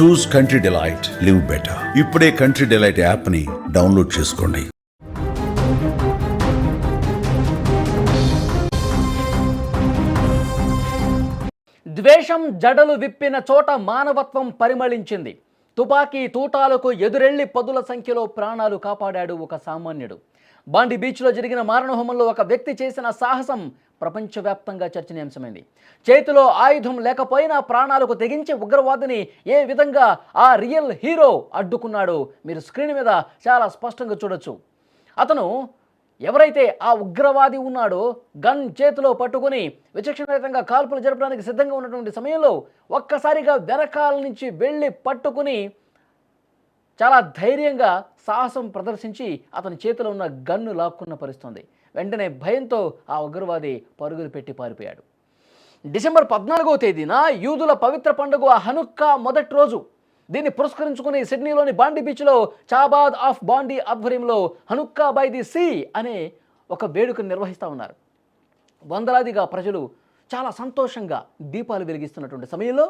చూస్ country delight, live better. ఇప్పుడే country delight యాప్ని download చేసుకోండి. ద్వేషం జడలు విప్పిన చోట మానవత్వం పరిమళించింది. తుపాకీ తూటాలకు ఎదురెళ్లి పదుల సంఖ్యలో ప్రాణాలు కాపాడాడు ఒక సామాన్యుడు. బాండి బీచ్లో జరిగిన మారణహోమంలో ఒక వ్యక్తి చేసిన సాహసం ప్రపంచవ్యాప్తంగా చర్చనీయాంశమైంది. చేతిలో ఆయుధం లేకపోయినా ప్రాణాలకు తెగించి ఉగ్రవాదిని ఏ విధంగా ఆ రియల్ హీరో అడ్డుకున్నాడో మీరు స్క్రీన్ మీద చాలా స్పష్టంగా చూడొచ్చు. అతను ఎవరైతే ఆ ఉగ్రవాది ఉన్నాడో గన్ చేతిలో పట్టుకుని విచక్షణరహితంగా కాల్పులు జరపడానికి సిద్ధంగా ఉన్నటువంటి సమయంలో ఒక్కసారిగా వెనకాల నుంచి వెళ్ళి పట్టుకుని చాలా ధైర్యంగా సాహసం ప్రదర్శించి అతని చేతిలో ఉన్న గన్ను లాక్కున్న పరిస్థితుంది. వెంటనే భయంతో ఆ ఉగ్రవాది పరుగులు పెట్టి పారిపోయాడు. డిసెంబర్ 14వ తేదీన యూదుల పవిత్ర పండుగ హనుక్కా మొదటి రోజు. దీన్ని పురస్కరించుకుని సిడ్నీలోని బాండి బీచ్లో చాబాద్ ఆఫ్ బాండి ఆధ్వర్యంలో హనుక్కా బై ది సీ అనే ఒక వేడుకను నిర్వహిస్తూ ఉన్నారు. వందలాదిగా ప్రజలు చాలా సంతోషంగా దీపాలు వెలిగిస్తున్నటువంటి సమయంలో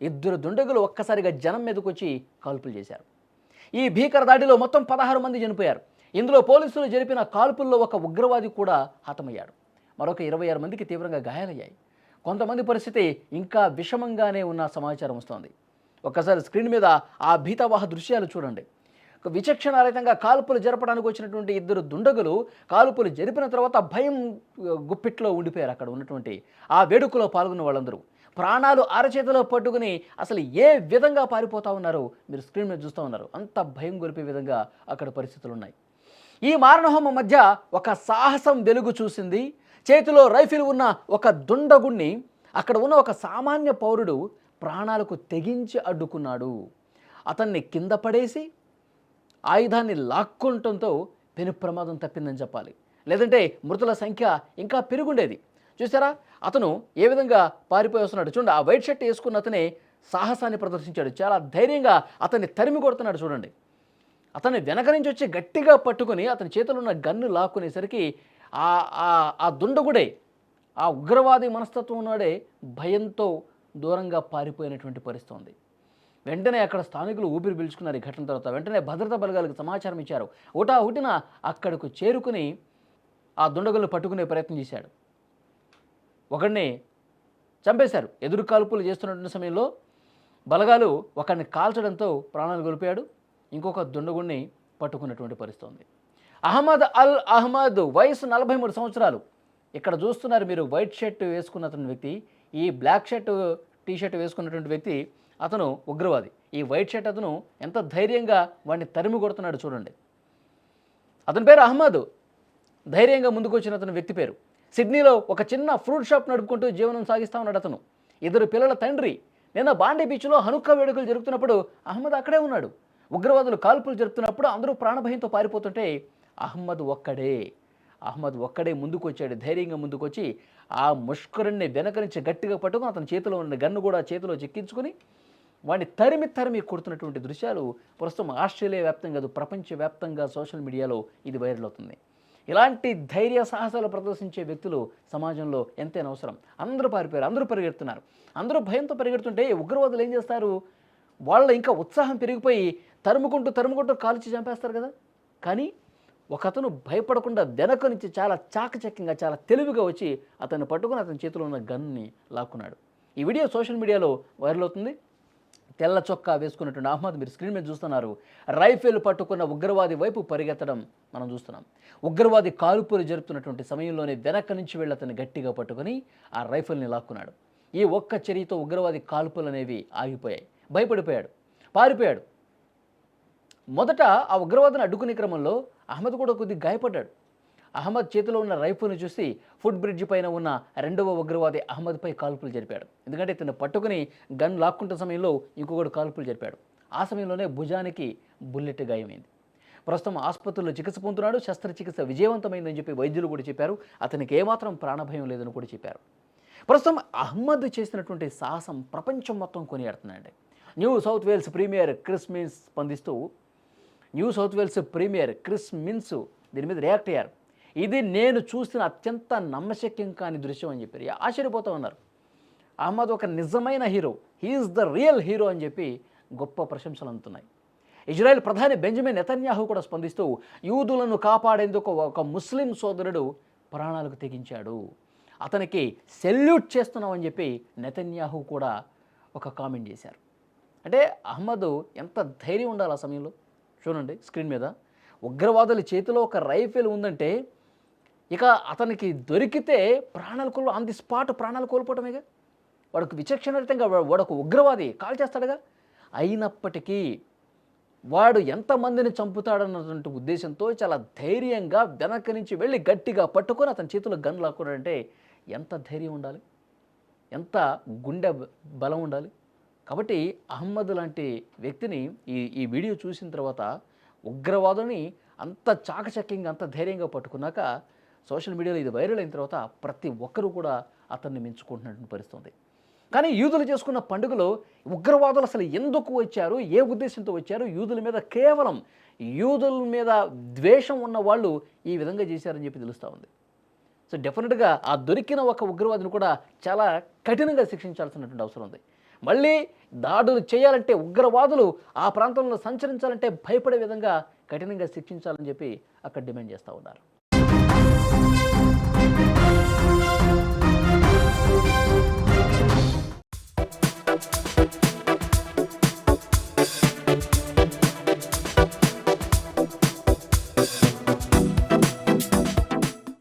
ఇద్దరు దుండగులు ఒక్కసారిగా జనం మీదకు వచ్చి కాల్పులు చేశారు. ఈ భీకర దాడిలో మొత్తం 16 మంది చనిపోయారు. ఇందులో పోలీసులు జరిపిన కాల్పుల్లో ఒక ఉగ్రవాది కూడా హతమయ్యాడు. మరొక 26 మందికి తీవ్రంగా గాయాలయ్యాయి. కొంతమంది పరిస్థితి ఇంకా విషమంగానే ఉన్న సమాచారం వస్తోంది. ఒక్కసారి స్క్రీన్ మీద ఆ భీతావహ దృశ్యాలు చూడండి. విచక్షణారహితంగా కాల్పులు జరపడానికి వచ్చినటువంటి ఇద్దరు దుండగులు కాల్పులు జరిపిన తర్వాత భయం గుప్పిట్లో ఉండిపోయారు. అక్కడ ఉన్నటువంటి ఆ వేడుకలో పాల్గొన్న వాళ్ళందరూ ప్రాణాలు అరచేతిలో పట్టుకుని అసలు ఏ విధంగా పారిపోతూ ఉన్నారో మీరు స్క్రీన్ మీద చూస్తూ ఉన్నారు. అంత భయం గొలిపే విధంగా అక్కడ పరిస్థితులు ఉన్నాయి. ఈ మారణహోమం మధ్య ఒక సాహసం వెలుగు చూసింది. చేతిలో రైఫిల్ ఉన్న ఒక దుండగుణ్ణి అక్కడ ఉన్న ఒక సామాన్య పౌరుడు ప్రాణాలకు తెగించి అడ్డుకున్నాడు. అతన్ని కింద పడేసి ఆయుధాన్ని లాక్కుంటంతో పెను ప్రమాదం తప్పిందని చెప్పాలి. లేదంటే మృతుల సంఖ్య ఇంకా పెరుగుండేది. చూసారా అతను ఏ విధంగా పారిపోయి వస్తున్నాడు చూడండి. ఆ వైట్ షర్ట్ వేసుకున్న అతనే సాహసాన్ని ప్రదర్శించాడు. చాలా ధైర్యంగా అతన్ని తరిమి కొడుతున్నాడు చూడండి. అతన్ని వెనక నుంచి వచ్చి గట్టిగా పట్టుకుని అతని చేతిలో ఉన్న గన్ను లాక్కునేసరికి ఆ దుండగుడే ఆ ఉగ్రవాది మనస్తత్వం ఉన్నాడే భయంతో దూరంగా పారిపోయినటువంటి పరిస్థితి ఉంది. వెంటనే అక్కడ స్థానికులు ఊపిరి పీల్చుకున్నారు. ఈ ఘటన తర్వాత వెంటనే భద్రతా బలగాలకు సమాచారం ఇచ్చారు. హుటాహుటిన అక్కడకు చేరుకుని ఆ దుండగులను పట్టుకునే ప్రయత్నం చేశాడు. ఒకడిని చంపేశారు. ఎదురు కాల్పులు చేస్తున్నటువంటి సమయంలో బలగాలు ఒకడిని కాల్చడంతో ప్రాణాలు కోల్పోయాడు. ఇంకొక దుండగుడిని పట్టుకున్నటువంటి పరిస్థితి ఉంది. అహ్మద్ అల్ అహ్మద్ వయసు 43 సంవత్సరాలు. ఇక్కడ చూస్తున్నారు మీరు వైట్ షర్ట్ వేసుకున్నటువంటి వ్యక్తి, ఈ బ్లాక్ షర్ట్ టీషర్ట్ వేసుకున్నటువంటి వ్యక్తి అతను ఉగ్రవాది. ఈ వైట్ షర్ట్ అతను ఎంత ధైర్యంగా వాడిని తరిమి కొడుతున్నాడు చూడండి. అతని పేరు అహ్మద్. ధైర్యంగా ముందుకు వచ్చిన అతని వ్యక్తి పేరు. సిడ్నీలో ఒక చిన్న ఫ్రూట్ షాప్ నడుపుకుంటూ జీవనం సాగిస్తూ ఉన్నాడు అతను. ఇద్దరు పిల్లల తండ్రి. నిన్న బాండి బీచ్లో హనుక్కా వేడుకలు జరుగుతున్నప్పుడు అహ్మద్ అక్కడే ఉన్నాడు. ఉగ్రవాదులు కాల్పులు జరుపుతున్నప్పుడు అందరూ ప్రాణభయంతో పారిపోతుంటే అహ్మద్ ఒక్కడే ముందుకు వచ్చాడు. ధైర్యంగా ముందుకు వచ్చి ఆ ముష్కరుణ్ణి వెనక నుంచి గట్టిగా పట్టుకుని అతని చేతిలో ఉన్న గన్ను కూడా చేతిలో చిక్కించుకుని వాడిని తరిమి కొడుతున్నటువంటి దృశ్యాలు ప్రస్తుతం ఆస్ట్రేలియా వ్యాప్తంగా కాదు ప్రపంచవ్యాప్తంగా సోషల్ మీడియాలో ఇది వైరల్ అవుతుంది. ఇలాంటి ధైర్య సాహసాలు ప్రదర్శించే వ్యక్తులు సమాజంలో ఎంతైనా అవసరం. అందరూ పారిపోయారు, అందరూ పరిగెడుతున్నారు. అందరూ భయంతో పరిగెడుతుంటే ఉగ్రవాదులు ఏం చేస్తారు, వాళ్ళ ఇంకా ఉత్సాహం పెరిగిపోయి తరుముకుంటూ కాల్చి చంపేస్తారు కదా. కానీ ఒకతను భయపడకుండా వెనక నుంచి చాలా చాకచక్యంగా చాలా తెలివిగా వచ్చి అతన్ని పట్టుకుని అతని చేతిలో ఉన్న గన్ని లాక్కున్నాడు. ఈ వీడియో సోషల్ మీడియాలో వైరల్ అవుతుంది. తెల్ల చొక్కా వేసుకున్నటువంటి అహ్మద్ మీరు స్క్రీన్ మీద చూస్తున్నారు. రైఫిల్ పట్టుకున్న ఉగ్రవాది వైపు పరిగెత్తడం మనం చూస్తున్నాం. ఉగ్రవాది కాల్పులు జరుపుతున్నటువంటి సమయంలోనే వెనక నుంచి వెళ్ళి అతన్ని గట్టిగా పట్టుకుని ఆ రైఫిల్ని లాక్కున్నాడు. ఈ ఒక్క చర్యతో ఉగ్రవాది కాల్పులు అనేవి ఆగిపోయాయి. భయపడిపోయాడు, పారిపోయాడు. మొదట ఆ ఉగ్రవాదిని అడ్డుకునే క్రమంలో అహ్మద్ కూడా కొద్దిగా గాయపడ్డాడు. అహ్మద్ చేతిలో ఉన్న రైఫిల్ని చూసి ఫుట్ బ్రిడ్జ్ పైన ఉన్న రెండవ ఉగ్రవాది అహ్మద్పై కాల్పులు జరిపాడు. ఎందుకంటే ఇతను పట్టుకుని గన్ లాక్కుంటున్న సమయంలో ఇంకొకడు కాల్పులు జరిపాడు. ఆ సమయంలోనే భుజానికి బుల్లెట్ గాయమైంది. ప్రస్తుతం ఆసుపత్రిలో చికిత్స పొందుతున్నాడు. శస్త్రచికిత్స విజయవంతమైందని చెప్పి వైద్యులు కూడా చెప్పారు. అతనికి ఏమాత్రం ప్రాణభయం లేదని కూడా చెప్పారు. ప్రస్తుతం అహ్మద్ చేసినటువంటి సాహసం ప్రపంచం మొత్తం కొనియాడుతుందండి. New South Wales premier Chris Minns స్పందిస్తూ క్రిస్ మిన్స్ దీని మీద రియాక్ట్ అయ్యారు. ఇది నేను చూసిన అత్యంత నమ్మశక్యం కాని దృశ్యం అని చెప్పారు. ఆశ్చర్యపోతూ ఉన్నారు. అహ్మద్ ఒక నిజమైన hero, he is the real hero అని చెప్పి గొప్ప ప్రశంసలు అందుతున్నాయి. ఇజ్రాయెల్ ప్రధాని బెంజమిన్ నెతన్యాహు కూడా స్పందిస్తూ యూదులను కాపాడేందుకు ఒక ముస్లిం సోదరుడు ప్రాణాలకు తెగించాడు, అతనికి సెల్యూట్ చేస్తున్నామని చెప్పి నెతన్యాహు కూడా ఒక కామెంట్ చేశారు. అంటే అహ్మద్ ఎంత ధైర్యం ఉండాలి ఆ సమయంలో. చూడండి స్క్రీన్ మీద, ఉగ్రవాదుల చేతిలో ఒక రైఫిల్ ఉందంటే ఇక అతనికి దొరికితే ప్రాణాలు ఆన్ ది స్పాట్ ప్రాణాలు కోల్పోవటమేగా. వాడికి విచక్షణరహితంగా వాడొక ఉగ్రవాది కాల్ చేస్తాడుగా. అయినప్పటికీ వాడు ఎంతమందిని చంపుతాడన్నటువంటి ఉద్దేశంతో చాలా ధైర్యంగా వెనక నుంచి వెళ్ళి గట్టిగా పట్టుకొని అతని చేతిలో గన్ లాక్కున్నాడంటే ఎంత ధైర్యం ఉండాలి, ఎంత గుండె బలం ఉండాలి. కాబట్టి అహ్మద్ లాంటి వ్యక్తిని ఈ వీడియో చూసిన తర్వాత ఉగ్రవాదుని అంత చాకచక్యంగా అంత ధైర్యంగా పట్టుకున్నాక సోషల్ మీడియాలో ఇది వైరల్ అయిన తర్వాత ప్రతి ఒక్కరూ కూడా అతన్ని మెచ్చుకుంటున్నటువంటి పరిస్థితి ఉంది. కానీ యూదులు చేసుకున్న పండుగలో ఉగ్రవాదులు అసలు ఎందుకు వచ్చారు, ఏ ఉద్దేశంతో వచ్చారు, యూదుల మీద కేవలం యూదుల మీద ద్వేషం ఉన్న వాళ్ళు ఈ విధంగా చేశారని చెప్పి తెలుస్తూ ఉంది. సో డెఫినెట్గా ఆ దొరికిన ఒక ఉగ్రవాదిని కూడా చాలా కఠినంగా శిక్షించాల్సినటువంటి అవసరం ఉంది. మళ్ళీ దాడులు చేయాలంటే ఉగ్రవాదులు ఆ ప్రాంతంలో సంచరించాలంటే భయపడే విధంగా కఠినంగా శిక్షించాలని చెప్పి అక్కడ డిమాండ్ చేస్తూ ఉన్నారు.